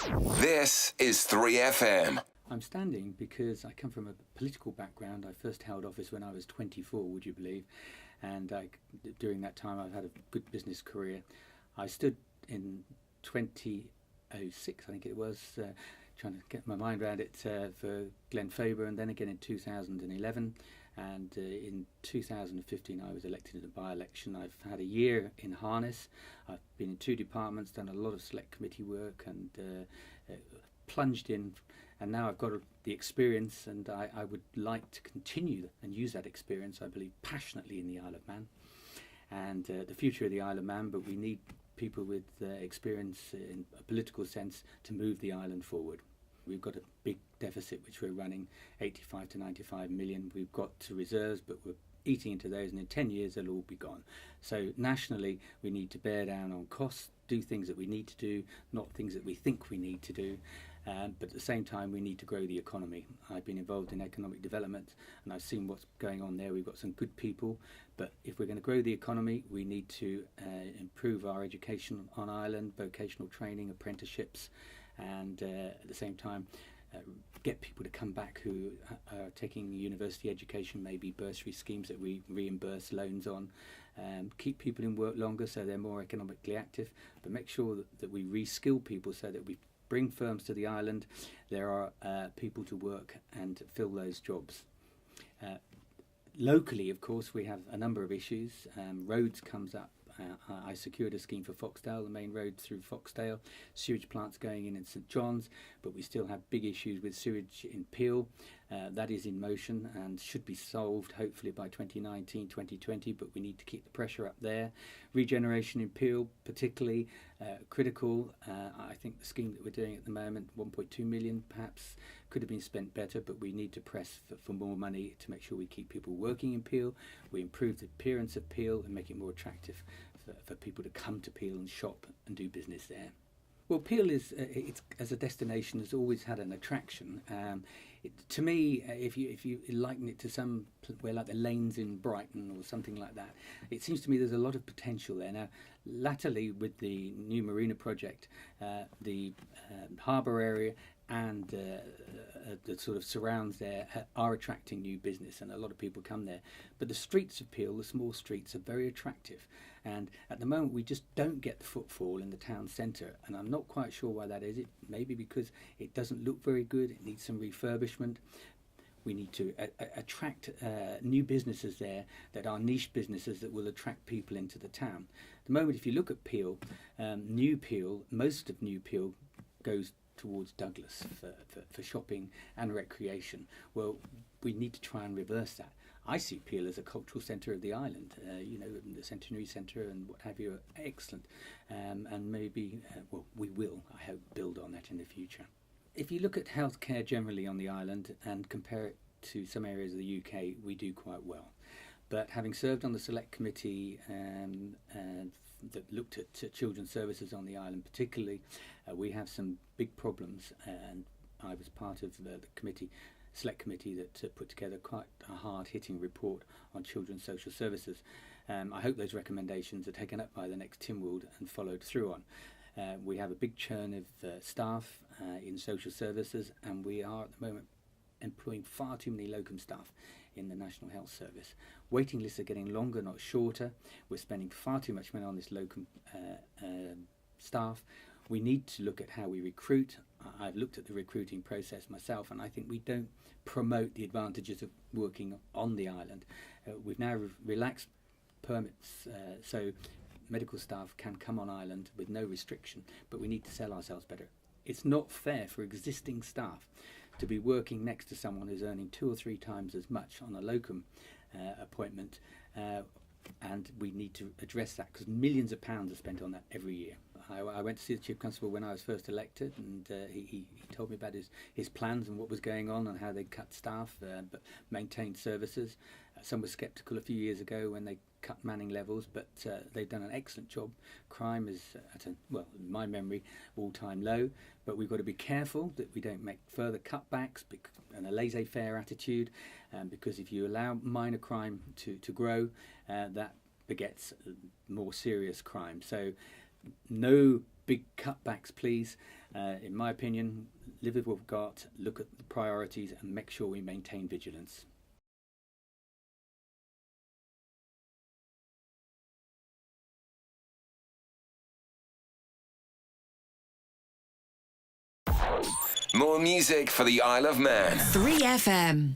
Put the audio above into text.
This is 3FM. I'm standing because I come from a political background. I first held office when I was 24, would you believe? And during that time I've had a good business career. I stood in 2006, I think it was, trying to get my mind around it, for Glenfaba, and then again in 2011. And in 2015 I was elected in a by-election. I've had a year in harness. I've been in 2 departments, done a lot of select committee work, and plunged in, and now I've got the experience, and I would like to continue and use that experience. I believe passionately in the Isle of Man and the future of the Isle of Man, but we need people with experience in a political sense to move the island forward. We've got a big deficit which we're running, 85 to 95 million. We've got reserves, but we're eating into those, and in 10 years they'll all be gone. So nationally we need to bear down on costs, do things that we need to do, not things that we think we need to do. But at the same time we need to grow the economy. I've been involved in economic development and I've seen what's going on there. We've got some good people, but if we're going to grow the economy we need to improve our education on Ireland, vocational training, apprenticeships, and at the same time get people to come back who are taking university education, maybe bursary schemes that we reimburse loans on, keep people in work longer so they're more economically active, but make sure that we reskill people so that we bring firms to the island. There are people to work and fill those jobs. Locally, of course, we have a number of issues. Roads comes up. I secured a scheme for Foxdale, the main road through Foxdale, sewage plants going in St John's, but we still have big issues with sewage in Peel. That is in motion and should be solved hopefully by 2019, 2020, but we need to keep the pressure up there. Regeneration in Peel, particularly critical. I think the scheme that we're doing at the moment, 1.2 million perhaps, could have been spent better, but we need to press for more money to make sure we keep people working in Peel. We improve the appearance of Peel and make it more attractive for people to come to Peel and shop and do business there. Well, Peel is, it's, as a destination, has always had an attraction. To me, if you liken it to somewhere like the lanes in Brighton or something like that, it seems to me there's a lot of potential there. Now, latterly with the new marina project, the harbour area and the sort of surrounds there are attracting new business, and a lot of people come there. But the streets of Peel, the small streets, are very attractive, and at the moment we just don't get the footfall in the town centre, and I'm not quite sure why that is. It maybe because it doesn't look very good, it needs some refurbishment. We need to attract new businesses there that are niche businesses that will attract people into the town. At the moment, if you look at Peel, New Peel, most of New Peel goes towards Douglas for shopping and recreation. Well, we need to try and reverse that. I see Peel as a cultural centre of the island. The Centenary Centre and what have you are excellent, and maybe, we will, I hope, build on that in the future. If you look at healthcare generally on the island and compare it to some areas of the UK, we do quite well. But having served on the select committee that looked at children's services on the island particularly, we have some big problems, and I was part of the select committee that put together quite a hard-hitting report on children's social services. I hope those recommendations are taken up by the next Tynwald and followed through on. We have a big churn of staff in social services, and we are at the moment employing far too many locum staff in the National Health Service. Waiting lists are getting longer, not shorter. We're spending far too much money on this locum staff. We need to look at how we recruit. I've looked at the recruiting process myself, and I think we don't promote the advantages of working on the island. We've now relaxed permits, so medical staff can come on island with no restriction, but we need to sell ourselves better. It's not fair for existing staff to be working next to someone who's earning 2 or 3 times as much on a locum appointment, and we need to address that because millions of pounds are spent on that every year. I went to see the Chief Constable when I was first elected, and he told me about his plans and what was going on and how they cut staff but maintained services. Some were sceptical a few years ago when they cut manning levels, but they've done an excellent job. Crime is at in my memory, all-time low, but we've got to be careful that we don't make further cutbacks and a laissez-faire attitude, because if you allow minor crime to grow, that begets more serious crime. So no big cutbacks, please. In my opinion, live with what we've got, look at the priorities, and make sure we maintain vigilance. More music for the Isle of Man. 3FM.